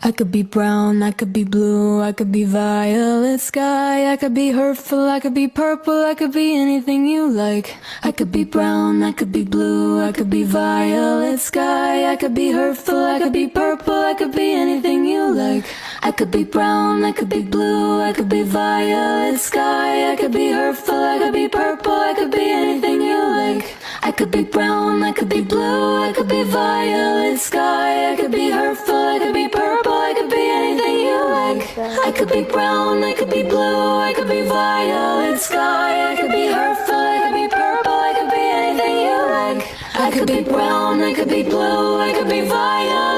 I could be brown, I could be blue, I could be violet sky, I could be hurtful, I could be purple, I could be anything you like. I could be brown, I could be blue, I could be violet sky, I could be hurtful, I could be purple, I could be anything you like. I could be brown, I could be blue, I could be violet sky, I could be hurtful, I could be purple, I could be anything you like. I could be brown, I could be blue, I could be violet sky, I could be hurtful, I could be purple, I could be anything you like. I could be brown, I could be blue, I could be violet sky, I could be hurtful, I could be purple, I could be anything you like. I could be brown, I could be blue, I could be violet